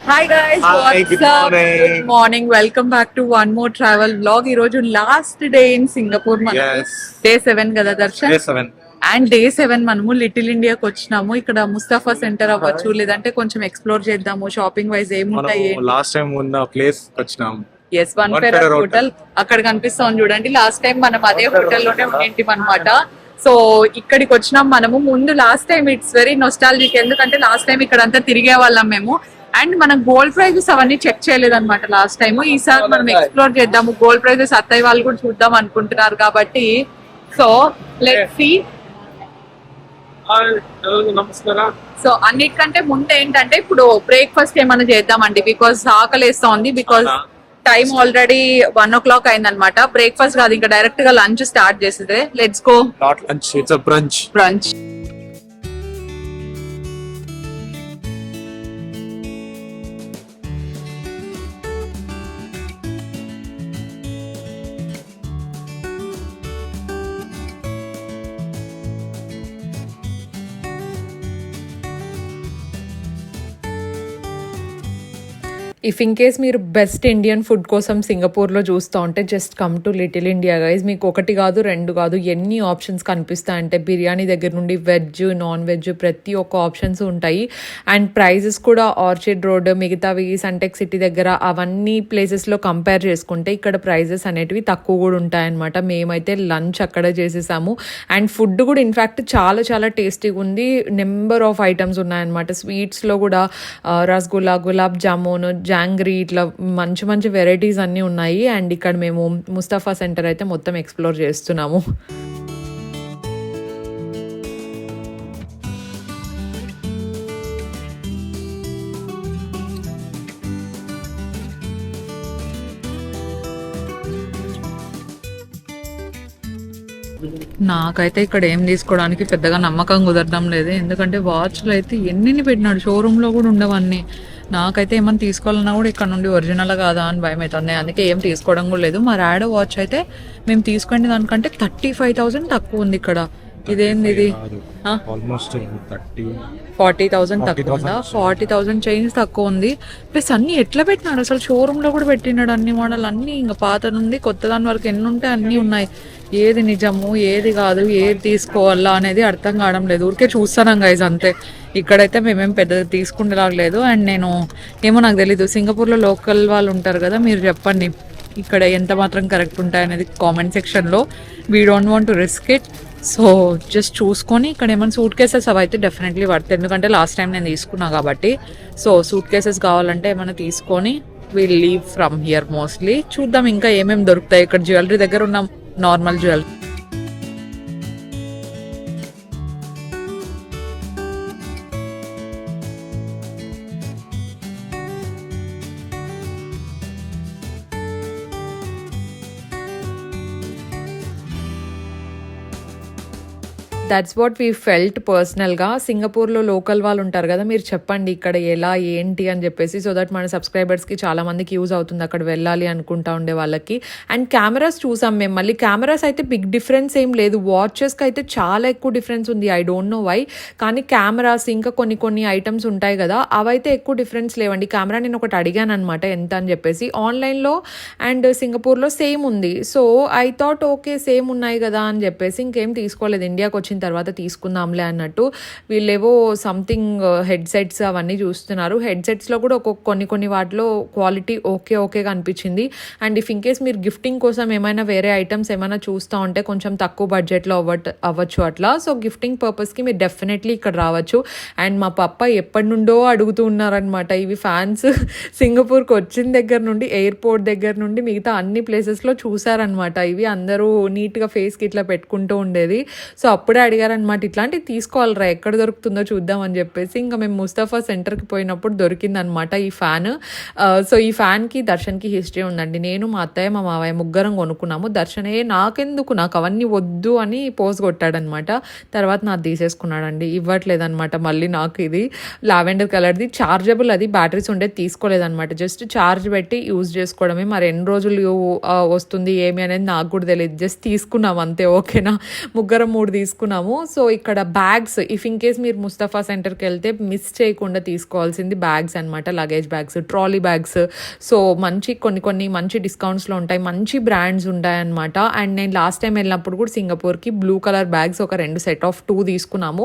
Hi guys, Good what's up? morning. Good morning, welcome back to one more travel blog. ఈ రోజు last day in Singapore, మనకి Yes. Day 7 కదా Darshan. Day 7. And day 7 మనము little ఇండియాకి వచ్చినాము. ఇక్కడ Mustafa centre అవ్వచ్చు, లేదంటే కొంచెం ఎక్స్ప్లోర్ చేద్దాము, షాపింగ్ వైజ్ ఏముంటాయి. లాస్ట్ టైం ఉన్న ప్లేస్ వచ్చినాం. ఎస్, వన్ ఫెరర్ హోటల్ అక్కడ కనిపిస్తాం చూడండి. లాస్ట్ టైం మనం అదే హోటల్లోనే ఉండేంటిం అనమాట. సో ఇక్కడికి వచ్చినాం మనము. ముందు last time it's very nostalgic, ఎందుకంటే లాస్ట్ టైం ఇక్కడ అంతా తిరిగే వాళ్ళం మేము. అండ్ మనం గోల్డ్ ప్రైజెస్ అవన్నీ చెక్ చేయలేదు అనమాట లాస్ట్ టైం. ఈసారి మనం ఎక్స్ప్లోర్ చేద్దాము, గోల్డ్ ప్రైజెస్ అత్తయ్య వాళ్ళు కూడా చూద్దాం అనుకుంటున్నారు కాబట్టి. So let's see. సో అన్నిటికంటే ముందు ఏంటంటే ఇప్పుడు బ్రేక్ఫాస్ట్ ఏమైనా చేద్దామండి, బికాస్ ఆకలేస్తా ఉంది. బికాస్ టైం ఆల్రెడీ 1 o'clock అయిందనమాట. బ్రేక్ఫాస్ట్ కాదు, ఇంకా డైరెక్ట్ గా లంచ్ స్టార్ట్ చేసేదే. Let's go. Not lunch, it's a brunch. Branch. If in case మీరు బెస్ట్ ఇండియన్ ఫుడ్ కోసం సింగపూర్లో చూస్తూ ఉంటే just come to little India guys. మీకు ఒకటి కాదు, రెండు కాదు, ఎన్ని ఆప్షన్స్ కనిపిస్తాయంటే బిర్యానీ దగ్గర నుండి వెజ్, నాన్ వెజ్ ప్రతి ఒక్క ఆప్షన్స్ ఉంటాయి. అండ్ ప్రైజెస్ కూడా ఆర్చిడ్ రోడ్, మిగతావి సంటెక్ సిటీ దగ్గర అవన్నీ ప్లేసెస్లో కంపేర్ చేసుకుంటే ఇక్కడ ప్రైజెస్ అనేటివి తక్కువ కూడా ఉంటాయన్నమాట. మేమైతే లంచ్ అక్కడ చేసేసాము. అండ్ ఫుడ్ కూడా ఇన్ఫ్యాక్ట్ చాలా చాలా టేస్టీగా ఉంది. నెంబర్ ఆఫ్ ఐటమ్స్ ఉన్నాయన్నమాట. స్వీట్స్లో కూడా రసగుల్లా, గులాబ్ జామున్, జాంగ్రీ, ఇట్లా మంచి మంచి వెరైటీస్ అన్నీ ఉన్నాయి. అండ్ ఇక్కడ మేము ముస్తఫా సెంటర్ అయితే మొత్తం ఎక్స్ప్లోర్ చేస్తున్నాము. నాకైతే ఇక్కడ ఏం తీసుకోవడానికి పెద్దగా నమ్మకం కుదరడం లేదు, ఎందుకంటే వాచ్లు అయితే ఎన్ని పెట్టినాడు. షోరూంలో కూడా ఉండవన్నీ. నాకైతే ఏమైనా తీసుకోవాలన్నా కూడా ఇక్కడ నుండి ఒరిజినల్ కాదా అని భయం అవుతుంది. అందుకే ఏం తీసుకోవడం కూడా లేదు. మా ర్యాడో వాచ్ అయితే మేము తీసుకునే దానికంటే 35,000 తక్కువ ఉంది ఇక్కడ. ఇదేంది ఇది? ఆల్మోస్ట్ 40,000 తక్కువ ఉందా? 40,000 చైన్స్ తక్కువ ఉంది. ప్లస్ అన్ని ఎట్లా పెట్టినాడు అసలు, షోరూమ్ లో కూడా పెట్టినాడు అన్ని మోడల్ అన్ని. ఇంకా పాత నుండి కొత్త దాని వరకు ఎన్ని ఉంటాయి అన్ని ఉన్నాయి. ఏది నిజము, ఏది కాదు, ఏది తీసుకోవాలా అనేది అర్థం కావడం లేదు. ఊరికే చూస్తున్నాం గైజ్ అంతే. ఇక్కడైతే మేమేం పెద్దగా తీసుకునేలాగలేదు. అండ్ నేను ఏమో నాకు తెలీదు, సింగపూర్లో లోకల్ వాళ్ళు ఉంటారు కదా, మీరు చెప్పండి ఇక్కడ ఎంత మాత్రం కరెక్ట్ ఉంటాయనేది కామెంట్ సెక్షన్లో. We don't want to risk it. So just చూసుకొని ఇక్కడ ఏమైనా సూట్ కేసెస్ అవి అయితే డెఫినెట్లీ పడతాయి, ఎందుకంటే లాస్ట్ టైం నేను తీసుకున్నా కాబట్టి. సో సూట్ కేసెస్ కావాలంటే ఏమైనా తీసుకొని will leave from here mostly. చూద్దాం ఇంకా ఏమేమి దొరుకుతాయి. ఇక్కడ జ్యువెలరీ దగ్గర ఉన్న normal jewellery. That's what we felt పర్సనల్గా. సింగపూర్లో లోకల్ వాళ్ళు ఉంటారు కదా, మీరు చెప్పండి ఇక్కడ ఎలా ఏంటి అని చెప్పేసి, సో దట్ మన సబ్స్క్రైబర్స్కి చాలా మందికి యూజ్ అవుతుంది అక్కడ వెళ్ళాలి అనుకుంటా ఉండే వాళ్ళకి. అండ్ కెమెరాస్ చూసాం మేము. మళ్ళీ కెమెరాస్ అయితే బిగ్ డిఫరెన్స్ ఏం లేదు. వాచెస్కి అయితే చాలా ఎక్కువ డిఫరెన్స్ ఉంది. I don't know why. కానీ కెమెరాస్ ఇంకా కొన్ని ఐటమ్స్ ఉంటాయి కదా, అవైతే ఎక్కువ డిఫరెన్స్ లేవండి. కెమెరా నేను ఒకటి అడిగాను అనమాట ఎంత అని చెప్పేసి. ఆన్లైన్లో అండ్ సింగపూర్లో సేమ్ ఉంది. So I thought okay same ఉన్నాయి కదా అని చెప్పేసి ఇంకేం తీసుకోలేదు. ఇండియాకి వచ్చిన తర్వాత తీసుకుందాంలే అన్నట్టు. వీళ్ళేవో సంథింగ్ హెడ్సెట్స్ అవన్నీ చూస్తున్నారు. హెడ్సెట్స్లో కూడా కొన్ని వాటిలో క్వాలిటీ ఓకేగా అనిపించింది. అండ్ ఇఫ్ ఇన్ కేస్ మీరు గిఫ్టింగ్ కోసం ఏమైనా వేరే ఐటమ్స్ ఏమైనా చూస్తూ ఉంటే కొంచెం తక్కువ బడ్జెట్లో అవ్వచ్చు అట్లా. సో గిఫ్టింగ్ పర్పస్కి మీరు డెఫినెట్లీ ఇక్కడ రావచ్చు. అండ్ మా పప్ప ఎప్పటి నుండో అడుగుతూ ఉన్నారనమాట ఇవి ఫ్యాన్స్. సింగపూర్కి వచ్చిన దగ్గర నుండి, ఎయిర్పోర్ట్ దగ్గర నుండి మిగతా అన్ని ప్లేసెస్లో చూసారనమాట. ఇవి అందరూ నీట్గా ఫేస్కి ఇట్లా పెట్టుకుంటూ ఉండేది. సో అప్పుడే అడిగారనమాట, ఇట్లాంటివి తీసుకోవాలరా, ఎక్కడ దొరుకుతుందో చూద్దాం అని చెప్పేసి. ఇంకా మేము ముస్తఫా సెంటర్కి పోయినప్పుడు దొరికిందనమాట ఈ ఫ్యాన్. సో ఈ ఫ్యాన్కి దర్శన్కి హిస్టరీ ఉందండి. నేను, మా అత్తయ్య, మా మావయ్య ముగ్గురం కొనుక్కున్నాము. దర్శనే నాకెందుకు, నాకు అవన్నీ వద్దు అని పోజ్ కొట్టాడనమాట. తర్వాత నాకు తీసేసుకున్నాడండి, ఇవ్వట్లేదనమాట మళ్ళీ నాకు. ఇది లావెండర్ కలర్ది చార్జబుల్, అది బ్యాటరీస్ ఉండేది తీసుకోలేదనమాట. జస్ట్ ఛార్జ్ పెట్టి యూజ్ చేసుకోవడమే. మరి ఎన్ని రోజులు వస్తుంది ఏమి అనేది నాకు కూడా తెలియదు. జస్ట్ తీసుకున్నాం అంతే. ఓకేనా, ముగ్గురం 3 తీసుకున్నాము. తీసుకున్నాము. సో ఇక్కడ బ్యాగ్స్ ఇఫ్ ఇన్ కేస్ మీరు ముస్తఫా సెంటర్కి వెళ్తే మిస్ చేయకుండా తీసుకోవాల్సింది బ్యాగ్స్ అనమాట, luggage bags, trolley bags. So కొన్ని మంచి డిస్కౌంట్స్లో ఉంటాయి, మంచి బ్రాండ్స్ ఉంటాయి అనమాట. అండ్ నేను లాస్ట్ టైం వెళ్ళినప్పుడు కూడా సింగపూర్కి బ్లూ కలర్ బ్యాగ్స్ ఒక 2 సెట్ ఆఫ్ 2 తీసుకున్నాము.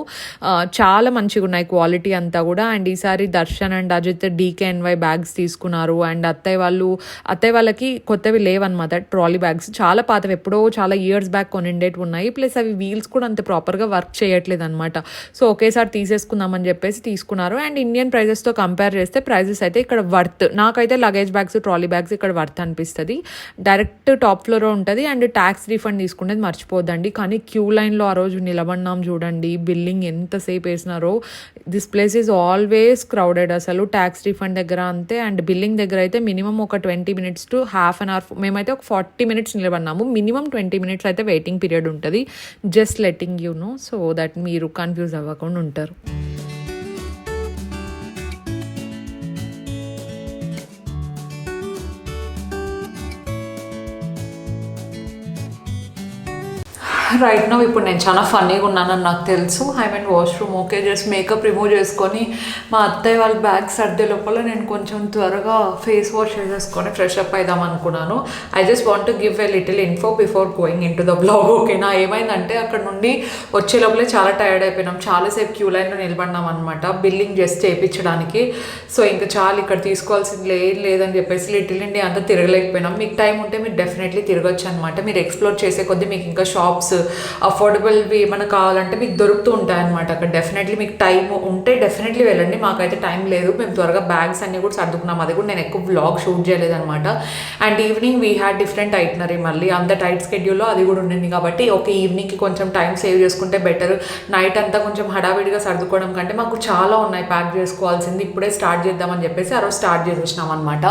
చాలా మంచిగా ఉన్నాయి క్వాలిటీ అంతా కూడా. అండ్ ఈసారి Darshan and Ajit DKNY bags తీసుకున్నారు. అండ్ అత్తయ్య వాళ్ళకి కొత్తవి లేవన్నమాట ట్రాలీ బ్యాగ్స్, చాలా పాతవి, ఎప్పుడో చాలా ఇయర్స్ బ్యాక్ కొనిండేవి ఉన్నాయి. ప్లస్ అవి వీల్స్ కూడా అంత ప్రాపర్గా వర్క్ చేయట్లేదు అనమాట. సో ఒకేసారి తీసేసుకుందామని చెప్పేసి తీసుకున్నారు. అండ్ ఇండియన్ ప్రైజెస్తో కంపేర్ చేస్తే ప్రైజెస్ అయితే ఇక్కడ వర్త్, నాకైతే లగేజ్ బ్యాగ్స్, ట్రాలీ బ్యాగ్స్ ఇక్కడ వర్త్ అనిపిస్తుంది. డైరెక్ట్ టాప్ ఫ్లోర్ ఉంటుంది. అండ్ ట్యాక్స్ రీఫండ్ తీసుకునేది మర్చిపోద్దండి. కానీ క్యూ లైన్లో ఆ రోజు నిలబడినాం చూడండి, బిల్లింగ్ ఎంతసేపు వేసినారో. This place is always crowded అసలు, ట్యాక్స్ రీఫండ్ దగ్గర అంతే. అండ్ బిల్లింగ్ దగ్గర అయితే మినిమం ఒక 20 minutes to half an hour, మేమైతే ఒక 40 minutes నిలబడినాము. మినిమం 20 minutes అయితే వెయిటింగ్ పీరియడ్ ఉంటుంది. Just letting you know, so that మీరు కన్ఫ్యూజ్ అవ్వకుండా ఉంటారు. రైట్ నో ఇప్పుడు నేను చాలా ఫన్నీగా ఉన్నానని నాకు తెలుసు. I mean washroom okay, just makeup remove చేసుకొని మా అత్తయ్య వాళ్ళ బ్యాగ్ సర్దే లోపల నేను కొంచెం త్వరగా ఫేస్ వాష్ చేసేసుకొని ఫ్రెష్ అప్ అయిదాం అనుకున్నాను. I just want to give a little info before going in to the blog, ఓకేనా? ఏమైందంటే అక్కడ నుండి వచ్చే లోపలే చాలా టైర్డ్ అయిపోయినాం, చాలాసేపు క్యూ లైన్లో నిలబడినాం అనమాట బిల్లింగ్ జస్ట్ చేయించడానికి. సో ఇంకా చాలా ఇక్కడ తీసుకోవాల్సింది లేదని చెప్పేసి లిటిల్ ఇండియా అంతా తిరగలేకపోయినాం. మీకు టైం ఉంటే మీరు డెఫినెట్లీ తిరగొచ్చు అనమాట. మీరు ఎక్స్ప్లోర్ చేసే కొద్దీ మీకు ఇంకా షాప్స్, అఫోర్డబుల్వి ఏమైనా కావాలంటే మీకు దొరుకుతూ ఉంటాయి అనమాట అక్కడ. డెఫినెట్లీ మీకు టైం ఉంటే డెఫినెట్లీ వెళ్ళండి. మాకైతే టైం లేదు, మేము త్వరగా బ్యాగ్స్ అన్నీ కూడా సర్దుకున్నాం. అది కూడా నేను ఎక్కువ వ్లాగ్ షూట్ చేయలేదన్నమాట. And evening we had different itinerary, మళ్ళీ అంత టైట్ స్కెడ్యూల్లో అది కూడా ఉండింది కాబట్టి ఓకే ఈవినింగ్కి కొంచెం టైం సేవ్ చేసుకుంటే బెటర్. నైట్ అంతా కొంచెం హడావిడిగా సర్దుకోవడం కంటే మాకు చాలా ఉన్నాయి ప్యాక్ చేసుకోవాల్సింది, ఇప్పుడే స్టార్ట్ చేద్దామని చెప్పేసి ఆ రోజు స్టార్ట్ చేసేసినాం అనమాట.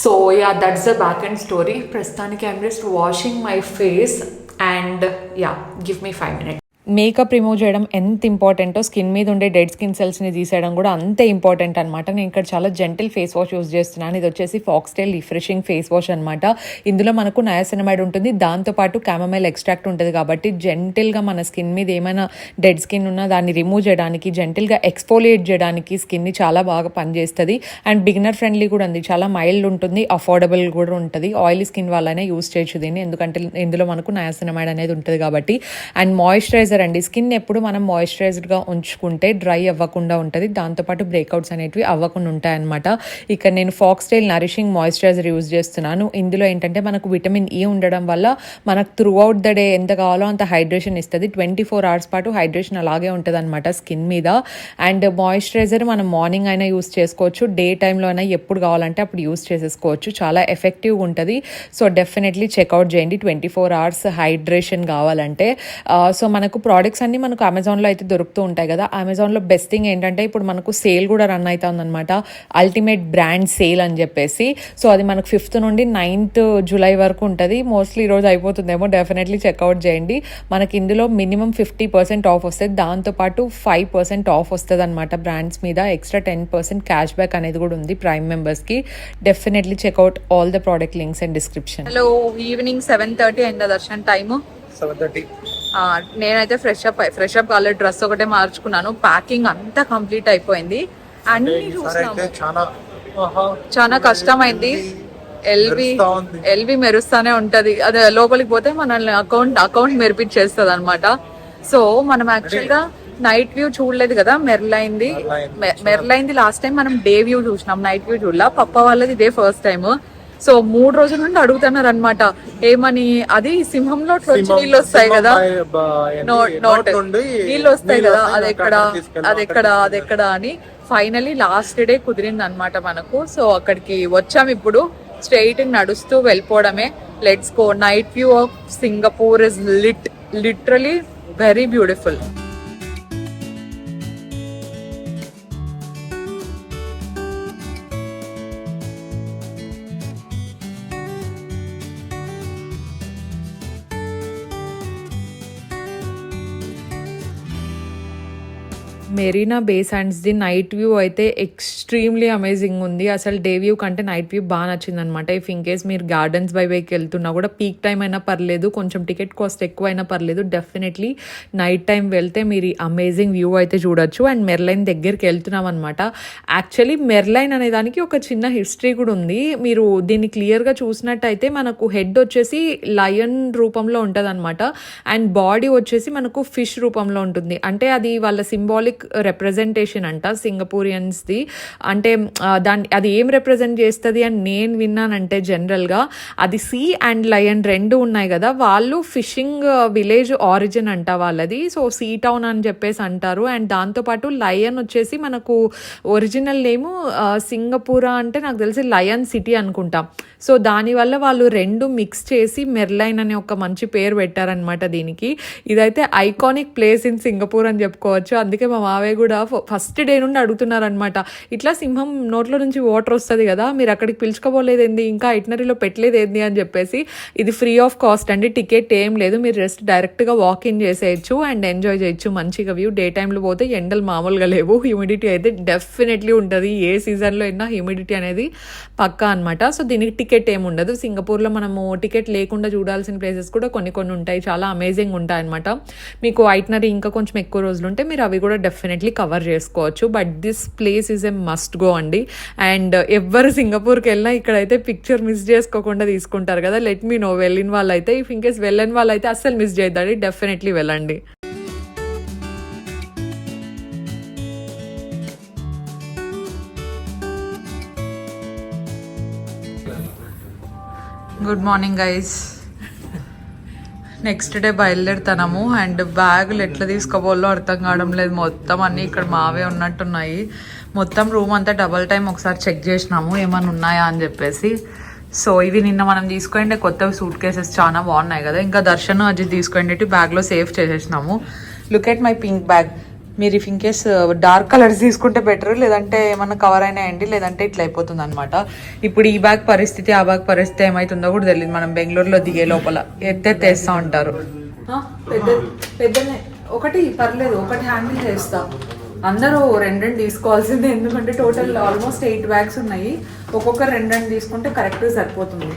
So yeah, that's the back and story. ప్రస్తుతానికి I'm just washing my face and yeah, give me 5 minutes. Makeup remove చేయడం ఎంత ఇంపార్టెంటో స్కిన్ మీద ఉండే డెడ్ స్కిన్ సెల్స్ని తీసేయడం కూడా అంతే ఇంపార్టెంట్ అనమాట. నేను ఇక్కడ చాలా జెంటిల్ ఫేస్ వాష్ యూస్ చేస్తున్నాను. ఇది వచ్చేసి ఫాక్స్టైల్ రిఫ్రెషింగ్ ఫేస్ వాష్ అనమాట. ఇందులో మనకు నయాసినమైడ్ ఉంటుంది, దాంతోపాటు క్యామమైల్ ఎక్స్ట్రాక్ట్ ఉంటుంది కాబట్టి జెంటిల్గా మన స్కిన్ మీద ఏమైనా డెడ్ స్కిన్ ఉన్నా దాన్ని రిమూవ్ చేయడానికి, జెంటిల్గా ఎక్స్ఫోలియేట్ చేయడానికి స్కిన్ని చాలా బాగా పనిచేస్తుంది. అండ్ బిగినర్ ఫ్రెండ్లీ కూడా ఉంది, చాలా మైల్డ్ ఉంటుంది, అఫోర్డబుల్ కూడా ఉంటుంది. ఆయిలీ స్కిన్ వాళ్ళనే యూస్ చేయొచ్చు దీన్ని, ఎందుకంటే ఇందులో మనకు నయాసినమైడ్ అనేది ఉంటుంది కాబట్టి. అండ్ మాయిశ్చరైజర్ అండి, స్కిన్ ఎప్పుడు మనం మాయిశ్చరైజ్డ్గా ఉంచుకుంటే డ్రై అవ్వకుండా ఉంటుంది, దాంతోపాటు బ్రేక్అవుట్స్ అనేటివి అవ్వకుండా ఉంటాయి అనమాట. ఇక్కడ నేను ఫాక్స్టైల్ నరిషింగ్ మాయిశ్చరైజర్ యూజ్ చేస్తున్నాను. ఇందులో ఏంటంటే మనకు విటమిన్ ఈ ఉండడం వల్ల మనకు త్రూ అవుట్ ద డే ఎంత కావాలో అంత హైడ్రేషన్ ఇస్తుంది. 24 hours పాటు హైడ్రేషన్ అలాగే ఉంటుంది అనమాట స్కిన్ మీద. అండ్ మాయిశ్చరైజర్ మనం మార్నింగ్ అయినా యూస్ చేసుకోవచ్చు, డే టైంలో అయినా ఎప్పుడు కావాలంటే అప్పుడు యూస్ చేసేసుకోవచ్చు, చాలా ఎఫెక్టివ్గా ఉంటుంది. సో డెఫినెట్లీ చెక్అవుట్ చేయండి 24 hours హైడ్రేషన్ కావాలంటే. సో మనకు ప్రోడక్ట్స్ అన్నీ మనకు అమెజాన్లో అయితే దొరుకుతూ ఉంటాయి కదా. అమెజాన్లో బెస్ట్ థింగ్ ఏంటంటే ఇప్పుడు మనకు సేల్ కూడా రన్ అవుతుందన్నమాట, అల్టిమేట్ బ్రాండ్ సేల్ అని చెప్పేసి. సో అది మనకు 5th నుండి 9th July వరకు ఉంటుంది. మోస్ట్లీ ఈరోజు అయిపోతుందేమో, డెఫినెట్లీ చెక్అవుట్ చేయండి. మనకి ఇందులో మినిమం 50% ఆఫ్ వస్తుంది, దాంతోపాటు 5% ఆఫ్ వస్తుంది అనమాట బ్రాండ్స్ మీద. ఎక్స్ట్రా 10% క్యాష్ బ్యాక్ అనేది కూడా ఉంది ప్రైమ్ మెంబర్స్కి. Definitely check out all the product links and description. Hello, evening 7:30 అయిందా దర్శన్ టైము? 7:30. నేనైతే ఫ్రెష్ అప్ కాలేదు, డ్రెస్ ఒకటే మార్చుకున్నాను. ప్యాకింగ్ అంతా కంప్లీట్ అయిపోయింది. అన్ని చూసినాము, చాలా కష్టమైంది. ఎల్వి మెరుస్తానే ఉంటది, అదే లోపలికి పోతే మనల్ని అకౌంట్ మెరిపించేస్తుంది అనమాట. సో మనం యాక్చువల్ గా నైట్ వ్యూ చూడలేదు కదా, మెర్లైంది లాస్ట్ టైం మనం డే వ్యూ చూసినాం, నైట్ వ్యూ చూడలా. పప్ప వాళ్ళది ఇదే ఫస్ట్ టైం. సో 3 రోజుల నుండి అడుగుతున్నారు అనమాట ఏమని, అది సింహంలో నీళ్ళు వస్తాయి కదా, నీళ్ళు వస్తాయి కదా, అదెక్కడ అని. ఫైనలీ లాస్ట్ డే కుదిరింది అనమాట మనకు. సో అక్కడికి వచ్చాం, ఇప్పుడు స్ట్రైట్ నడుస్తూ వెళ్ళిపోవడమే. Let's go. Night view of Singapore is literally very beautiful. Marina Bay శాండ్స్ది నైట్ వ్యూ అయితే ఎక్స్ట్రీమ్లీ అమేజింగ్ ఉంది. అసలు డే వ్యూ కంటే నైట్ వ్యూ బాగా నచ్చిందనమాట. ఇఫ్ ఇన్ కేస్ మీరు గార్డెన్స్ బై వేకి వెళ్తున్నా కూడా పీక్ టైం అయినా పర్లేదు, కొంచెం టికెట్ కాస్ట్ ఎక్కువ అయినా పర్లేదు, డెఫినెట్లీ నైట్ టైం వెళ్తే మీరు అమేజింగ్ వ్యూ అయితే చూడొచ్చు. అండ్ మెర్లైన్ దగ్గరికి వెళ్తున్నాం అనమాట. యాక్చువల్లీ మెర్లైన్ అనే దానికి ఒక చిన్న హిస్టరీ కూడా ఉంది. మీరు దీన్ని క్లియర్గా చూసినట్టయితే మనకు హెడ్ వచ్చేసి లయన్ రూపంలో ఉంటుంది అనమాట. అండ్ బాడీ వచ్చేసి మనకు ఫిష్ రూపంలో ఉంటుంది. అంటే అది వాళ్ళ సింబాలిక్ రిప్రజెంటేషన్ అంట సింగపూరియన్స్ది. అంటే అది ఏం రిప్రజెంట్ చేస్తుంది అని నేను విన్నానంటే జనరల్గా అది సీ అండ్ లయన్ రెండు ఉన్నాయి కదా, వాళ్ళు ఫిషింగ్ విలేజ్ ఆరిజిన్ అంట వాళ్ళది. సో సీ టౌన్ అని చెప్పేసి అంటారు. అండ్ దాంతోపాటు లయన్ వచ్చేసి మనకు ఒరిజినల్ నేము సింగపూరా అంటే నాకు తెలిసి లయన్ సిటీ అనుకుంటా. సో దానివల్ల వాళ్ళు రెండు మిక్స్ చేసి మెర్లైన్ అనే ఒక మంచి పేరు పెట్టారనమాట దీనికి. ఇదైతే ఐకానిక్ ప్లేస్ ఇన్ సింగపూర్ అని చెప్పుకోవచ్చు. అందుకే మా మావయ్య కూడా ఫస్ట్ డే నుండి అడుగుతున్నారనమాట, ఇట్లా సింహం నోట్లో నుంచి వాటర్ వస్తుంది కదా, మీరు అక్కడికి పిలుచుకోబోలేదేంది, ఇంకా ఐటనరీలో పెట్టలేదేంది అని చెప్పేసి. ఇది ఫ్రీ ఆఫ్ కాస్ట్ అండి, టికెట్ ఏం లేదు, మీరు జస్ట్ డైరెక్ట్గా వాక్ ఇన్ చేసేయచ్చు అండ్ ఎంజాయ్ చేయొచ్చు మంచిగా వ్యూ. డే టైంలో పోతే ఎండలు మామూలుగా లేవు, హ్యూమిడిటీ అయితే డెఫినెట్లీ ఉంటుంది. ఏ సీజన్లో అయినా హ్యూమిడిటీ అనేది పక్కా అనమాట. సో దీనికి టికెట్ ఏమి ఉండదు. సింగపూర్లో మనము టికెట్ లేకుండా చూడాల్సిన ప్లేసెస్ కూడా కొన్ని ఉంటాయి, చాలా అమేజింగ్ ఉంటాయి అనమాట. మీకు ఐటనరీ ఇంకా కొంచెం ఎక్కువ రోజులు ఉంటే మీరు అవి కూడా డెఫినెట్లీ కవర్ చేసుకోవచ్చు. But this place is a must go అండి. అండ్ ఎవరు సింగపూర్కి వెళ్ళినా ఇక్కడైతే పిక్చర్ మిస్ చేసుకోకుండా తీసుకుంటారు కదా. లెట్ మీ నో వెళ్ళిన వాళ్ళైతే. ఇఫ్ ఇన్ కేస్ వెళ్ళని వాళ్ళైతే అస్సలు మిస్ చేయద్దండి, డెఫినెట్లీ వెళ్ళండి. Good morning guys. Next day బయలుదేరుతాము. అండ్ బ్యాగులు ఎట్లా తీసుకోవాలో అర్థం కావడం లేదు. మొత్తం అన్నీ ఇక్కడ మావే ఉన్నట్టున్నాయి. మొత్తం రూమ్ అంతా డబల్ టైం ఒకసారి చెక్ చేసినాము ఏమైనా ఉన్నాయా అని చెప్పేసి. సో ఇవి నిన్న మనం తీసుకుంటే కొత్త సూట్ కేసెస్ చాలా బాగున్నాయి కదా. ఇంకా దర్శన్ అజిత్ తీసుకుంటే బ్యాగ్లో సేవ్ చేసేసినాము. Look at my pink bag. మీరు if in case dark colours తీసుకుంటే బెటర్, లేదంటే ఏమన్నా కవర్ అయినాయండి, లేదంటే ఇట్లా అయిపోతుంది అనమాట. ఇప్పుడు ఈ బ్యాగ్ పరిస్థితి ఆ బ్యాగ్ పరిస్థితి ఏమవుతుందో కూడా తెలియదు. మనం బెంగళూరులో దిగే లోపల ఎత్తేస్తూ ఉంటారు. పెద్దనే ఒకటి పర్లేదు, ఒకటి హ్యాండిల్ చేస్తా. అందరూ రెండు తీసుకోవాల్సిందే, ఎందుకంటే టోటల్ ఆల్మోస్ట్ 8 బ్యాగ్స్ ఉన్నాయి. ఒక్కొక్క రెండు తీసుకుంటే కరెక్ట్గా సరిపోతుంది.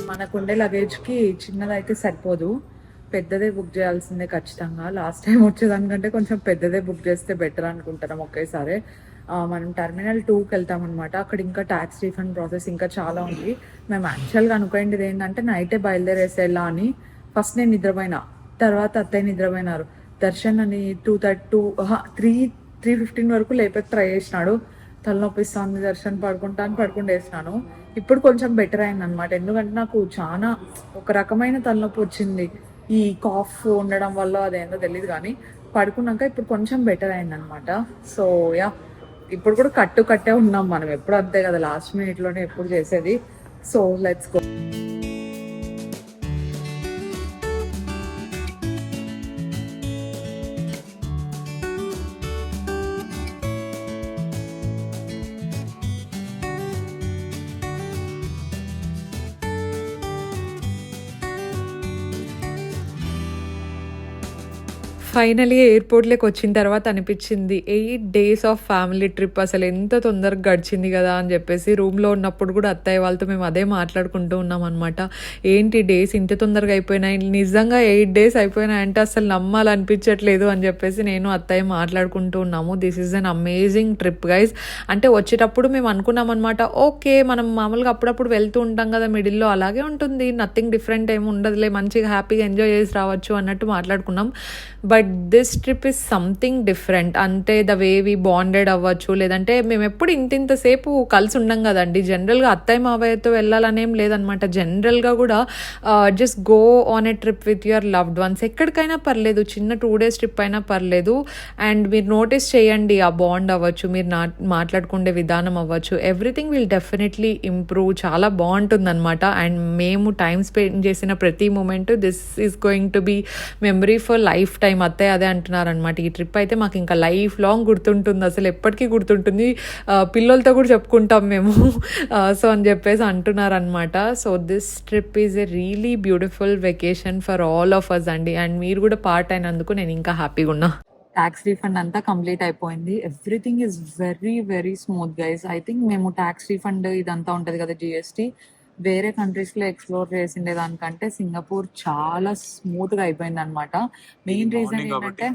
మనకుండే లగేజ్కి చిన్నదైతే సరిపోదు, పెద్దదే బుక్ చేయాల్సిందే ఖచ్చితంగా. లాస్ట్ టైం వచ్చేదానికంటే కొంచెం పెద్దదే బుక్ చేస్తే బెటర్ అనుకుంటున్నాం ఒకేసారి. మనం టెర్మినల్ 2కి వెళ్తామన్నమాట. అక్కడ ఇంకా ట్యాక్స్ రీఫండ్ ప్రాసెస్ ఇంకా చాలా ఉంది. మేము యాక్చువల్గా అనుకునేది ఏంటంటే నైటే బయలుదేరేసేలా అని. ఫస్ట్ నేను నిద్రపోయినా, తర్వాత అత్తయ్య నిద్రపోయినారు. దర్శన్ అని 3:15 వరకు లేపకి ట్రై చేసినాడు. తలనొప్పిస్తా ఉంది దర్శన్, పడుకుంటేసినాను. ఇప్పుడు కొంచెం బెటర్ అయింది అనమాట. ఎందుకంటే నాకు చాలా ఒక రకమైన తలనొప్పి వచ్చింది ఈ కాఫ్ ఉండడం వల్ల, అదేందో తెలియదు కానీ పడుకున్నాక ఇప్పుడు కొంచెం బెటర్ అయింది అనమాట. సో యా, ఇప్పుడు కూడా కట్టే ఉన్నాం మనం, ఎప్పుడు అంతే కదా, లాస్ట్ మినిట్లోనే ఎప్పుడు చేసేది. So let's go. ఫైనలీ ఎయిర్పోర్ట్లోకి వచ్చిన తర్వాత అనిపించింది 8 days ఆఫ్ ఫ్యామిలీ ట్రిప్ అసలు ఎంత తొందరగా గడిచింది కదా అని చెప్పేసి. రూమ్లో ఉన్నప్పుడు కూడా అత్తయ్య వాళ్ళతో మేము అదే మాట్లాడుకుంటూ ఉన్నాం అనమాట. ఏంటి డేస్ ఇంత తొందరగా అయిపోయినాయి, నిజంగా 8 days అయిపోయినాయి అంటే అసలు నమ్మాలనిపించట్లేదు అని చెప్పేసి నేను అత్తయ్య మాట్లాడుకుంటూ ఉన్నాము. This is an amazing trip guys. అంటే వచ్చేటప్పుడు మేము అనుకున్నాం అనమాట, ఓకే మనం మామూలుగా అప్పుడప్పుడు వెళ్తూ ఉంటాం కదా మిడిల్లో, అలాగే ఉంటుంది, నథింగ్ డిఫరెంట్ ఏమి ఉండదులే, మంచిగా హ్యాపీగా ఎంజాయ్ చేసి రావచ్చు అన్నట్టు మాట్లాడుకున్నాం. But but this trip is something different. అంటే ద వే వి బాండెడ్ అవ్వచ్చు, లేదంటే మేము ఎప్పుడు ఇంతసేపు కలిసి ఉండం కదండి. జనరల్గా అత్తయ్య మావయ్యతో వెళ్ళాలనేం లేదనమాట. జనరల్గా కూడా just go on a trip with your loved ones. ఎక్కడికైనా పర్లేదు, చిన్న 2 days ట్రిప్ అయినా పర్లేదు. అండ్ మీరు నోటీస్ చేయండి ఆ బాండ్ అవ్వచ్చు, మీరు మాట్లాడుకునే విధానం అవ్వచ్చు, ఎవ్రీథింగ్ విల్ డెఫినెట్లీ ఇంప్రూవ్. చాలా బాగుంటుందన్నమాట. అండ్ మేము టైం స్పెండ్ చేసిన ప్రతి moment this is going to be memory for lifetime. అత్తయ్య అదే అంటున్నారనమాట. ఈ ట్రిప్ అయితే మాకు ఇంకా లైఫ్ లాంగ్ గుర్తుంటుంది, అసలు ఎప్పటికీ గుర్తుంటుంది, పిల్లలతో కూడా చెప్పుకుంటాం మేము సో అని చెప్పేసి అంటున్నారనమాట. So this trip is a really beautiful vacation for all of us అండి. అండ్ మీరు కూడా పార్ట్ అయినందుకు నేను ఇంకా హ్యాపీగా ఉన్నా. ట్యాక్స్ రీఫండ్ అంతా కంప్లీట్ అయిపోయింది. Everything is very very smooth guys. I think మేము ట్యాక్స్ రీఫండ్ ఇదంతా ఉంటుంది కదా జిఎస్టీ, వేరే కంట్రీస్లో ఎక్స్ప్లోర్ చేసిండే దానికంటే సింగపూర్ చాలా స్మూత్గా అయిపోయింది అనమాట. మెయిన్ రీజన్ ఏంటంటే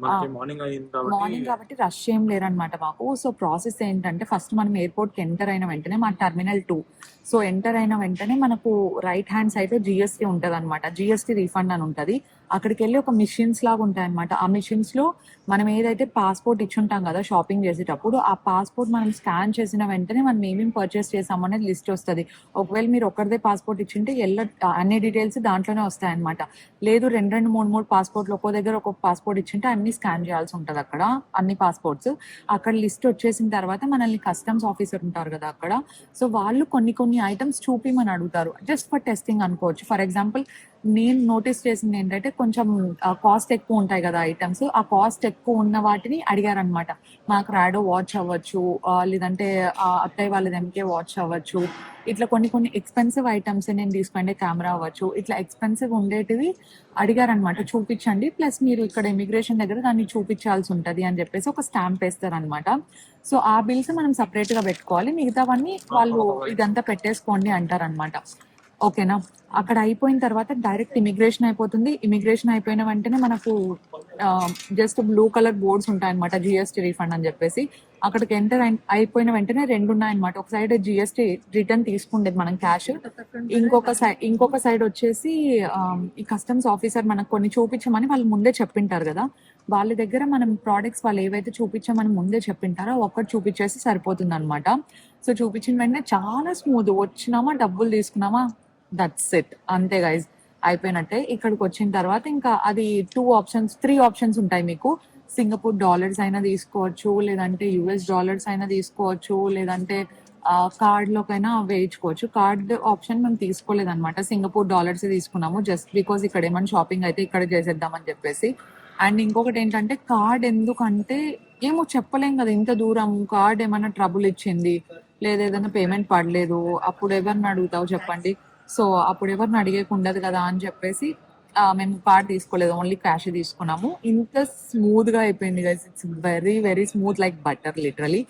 మార్నింగ్ కాబట్టి రష్ ఏం లేరనమాట మాకు. సో ప్రాసెస్ ఏంటంటే ఫస్ట్ మనం ఎయిర్పోర్ట్కి ఎంటర్ అయిన వెంటనే మా టర్మినల్ 2, సో ఎంటర్ అయిన వెంటనే మనకు రైట్ హ్యాండ్ సైడ్ జిఎస్టీ ఉంటుంది అనమాట. జిఎస్టీ రీఫండ్ అని ఉంటుంది. అక్కడికి వెళ్ళి ఒక మిషన్స్ లాగా ఉంటాయి అనమాట. ఆ మిషన్స్ లో మనం ఏదైతే పాస్పోర్ట్ ఇచ్చుంటాం కదా షాపింగ్ చేసేటప్పుడు, ఆ పాస్పోర్ట్ మనం స్కాన్ చేసిన వెంటనే మనం ఏమేమి పర్చేస్ చేసాం అనేది లిస్ట్ వస్తుంది. ఒకవేళ మీరు ఒక్కరిదే పాస్పోర్ట్ ఇచ్చింటే అన్ని డీటెయిల్స్ దాంట్లోనే వస్తాయన్నమాట. లేదు 2 3 పాస్పోర్ట్లు ఒక్కో దగ్గర ఒక్కొక్క పాస్పోర్ట్ ఇచ్చింటే అన్ని స్కాన్ చేయాల్సి ఉంటుంది అక్కడ, అన్ని పాస్పోర్ట్స్. అక్కడ లిస్ట్ వచ్చేసిన తర్వాత మనల్ని కస్టమ్స్ ఆఫీసర్ ఉంటారు కదా అక్కడ, సో వాళ్ళు కొన్ని ఐటమ్స్ చూపిమని అడుగుతారు, జస్ట్ ఫర్ టెస్టింగ్ అనుకోవచ్చు. ఫర్ ఎగ్జాంపుల్ నేను నోటీస్ చేసింది ఏంటంటే కొంచెం కాస్ట్ ఎక్కువ ఉంటాయి కదా ఐటమ్స్, ఆ కాస్ట్ ఎక్కువ ఉన్న వాటిని అడిగారనమాట. మాకు రాడో వాచ్ అవ్వచ్చు, లేదంటే అత్తయ్య వాళ్ళది ఎంకే వాచ్ అవ్వచ్చు, ఇట్లా కొన్ని ఎక్స్పెన్సివ్ ఐటమ్స్ నేను తీసుకుంటే కెమెరా అవ్వచ్చు, ఇట్లా ఎక్స్పెన్సివ్ ఉండేటివి అడిగారనమాట. చూపించండి, ప్లస్ మీరు ఇక్కడ ఇమిగ్రేషన్ దగ్గర దాన్ని చూపించాల్సి ఉంటుంది అని చెప్పేసి ఒక స్టాంప్ వేస్తారనమాట. సో ఆ బిల్స్ మనం సపరేట్ గా పెట్టుకోవాలి, మిగతావన్నీ వాళ్ళు ఇదంతా పెట్టేసుకోండి అంటారనమాట. ఓకేనా. అక్కడ అయిపోయిన తర్వాత డైరెక్ట్ ఇమిగ్రేషన్ అయిపోతుంది. ఇమిగ్రేషన్ అయిపోయిన వెంటనే మనకు జస్ట్ బ్లూ కలర్ బోర్డ్స్ ఉంటాయన్నమాట, జిఎస్టీ రీఫండ్ అని చెప్పేసి. అక్కడికి ఎంటర్ అయిపోయిన వెంటనే 2 ఉన్నాయన్నమాట. ఒక సైడ్ జిఎస్టీ రిటర్న్ తీసుకుండేది మనం క్యాష్, ఇంకొక సైడ్ వచ్చేసి ఈ కస్టమ్స్ ఆఫీసర్ మనకు కొన్ని చూపించమని వాళ్ళు ముందే చెప్పింటారు కదా, వాళ్ళ దగ్గర మనం ప్రోడక్ట్స్ వాళ్ళు ఏవైతే చూపించామని ముందే చెప్పింటారో ఒక్కటి చూపించేసి సరిపోతుంది అనమాట. సో చూపించిన వెంటనే చాలా స్మూత్, వచ్చినామా డబ్బులు తీసుకున్నామా, దట్స్ ఇట్, అంతే గైజ్, అయిపోయినట్టే. ఇక్కడికి వచ్చిన తర్వాత ఇంకా అది 3 ఆప్షన్స్ ఉంటాయి మీకు. సింగపూర్ డాలర్స్ అయినా తీసుకోవచ్చు, లేదంటే యుఎస్ డాలర్స్ అయినా తీసుకోవచ్చు, లేదంటే కార్డ్ లోకైనా వేయించుకోవచ్చు. కార్డ్ ఆప్షన్ మేము తీసుకోలేదన్నమాట, సింగపూర్ డాలర్స్ తీసుకున్నాము, జస్ట్ బికాస్ ఇక్కడ ఏమైనా షాపింగ్ అయితే ఇక్కడ చేసేద్దామని చెప్పేసి. అండ్ ఇంకొకటి ఏంటంటే కార్డ్ ఎందుకంటే ఏమో చెప్పలేం కదా, ఇంత దూరం కార్డ్ ఏమైనా ట్రబుల్ ఇచ్చింది, లేదా ఏదైనా పేమెంట్ పడలేదు, అప్పుడు ఎవరిని అడుగుతావు చెప్పండి. సో అప్పుడు ఎవరిని అడిగేకుండదు కదా అని చెప్పేసి మేము కార్డ్ తీసుకోలేదు, ఓన్లీ క్యాష్ తీసుకున్నాము. ఇంత స్మూత్ గా అయిపోయింది guys, it's very very smooth like butter literally.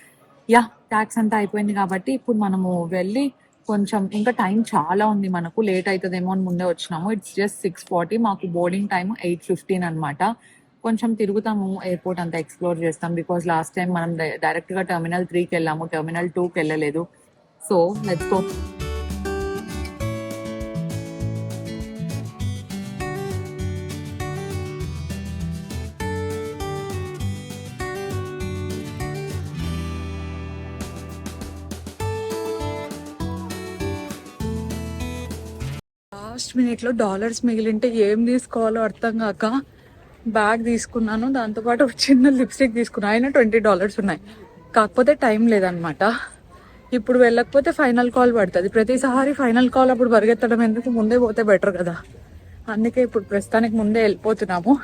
Yeah, tax అంతా అయిపోయింది కాబట్టి ఇప్పుడు మనము వెళ్ళి కొంచెం ఇంకా టైం చాలా ఉంది, మనకు లేట్ అవుతుందేమో అని ముందే వచ్చినాము. ఇట్స్ జస్ట్ 6:40, మాకు బోర్డింగ్ టైం 8:15 అనమాట. కొంచెం తిరుగుతాము, ఎయిర్పోర్ట్ అంతా ఎక్స్ప్లోర్ చేస్తాం, బికాస్ లాస్ట్ టైం మనం డైరెక్ట్ గా టర్మినల్ 3కి వెళ్ళాము, టర్మినల్ 2కి వెళ్ళలేదు. So let's go. లాస్ట్ మినిట్లో డాలర్స్ మిగిలింటే ఏం తీసుకోవాలో అర్థం కాక బ్యాగ్ తీసుకున్నాను, దాంతోపాటు ఒక చిన్న లిప్స్టిక్ తీసుకున్నాను. అయినా $20 ఉన్నాయి, కాకపోతే టైం లేదనమాట. ఇప్పుడు వెళ్ళకపోతే ఫైనల్ కాల్ పడుతుంది. ప్రతిసారి ఫైనల్ కాల్ అప్పుడు పరిగెత్తడం ఎందుకు, ముందే పోతే బెటర్ కదా. అందుకే ఇప్పుడు ప్రస్తుతానికి ముందే వెళ్ళిపోతున్నాము.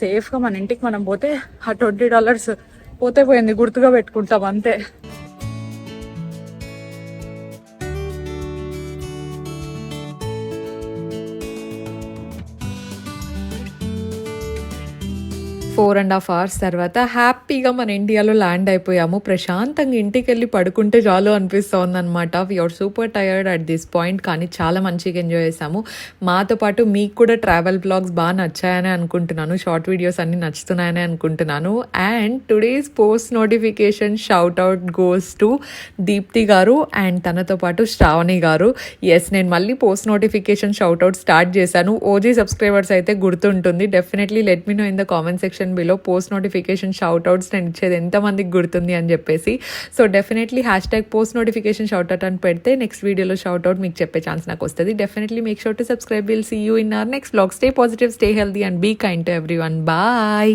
సేఫ్గా మన ఇంటికి మనం పోతే ఆ $20 పోతే పోయింది, గుర్తుగా పెట్టుకుంటాం అంతే. 4.5 అవర్స్ తర్వాత హ్యాపీగా మన ఇండియాలో ల్యాండ్ అయిపోయాము. ప్రశాంతంగా ఇంటికి వెళ్ళి పడుకుంటే చాలు అనిపిస్తోంది అనమాట. We are super tired at this point, కానీ చాలా మంచిగా ఎంజాయ్ చేసాము. మాతో పాటు మీకు కూడా ట్రావెల్ బ్లాగ్స్ బాగా నచ్చాయని అనుకుంటున్నాను, షార్ట్ వీడియోస్ అన్ని నచ్చుతున్నాయని అనుకుంటున్నాను. And today's post notification shout out goes to Deepti గారు అండ్ తనతో పాటు శ్రావణి గారు. ఎస్, నేను మళ్ళీ post notification shout out start చేశాను. ఓజీ సబ్స్క్రైబర్స్ అయితే గుర్తుంటుంది. Definitely let me know in the comment section below post notification shout outs నేను ఇచ్చేది ఎంతమందికి గుర్తుంది అని చెప్పేసి. So definitely #post notification shout out అని పెడితే నెక్స్ట్ వీడియోలో షౌట్ అవుట్ మీకు చెప్పే ఛాన్స్ నాకు వస్తుంది. Definitely make sure to subscribe. Will see you in our next vlog. Stay positive, stay healthy and be kind to everyone. Bye.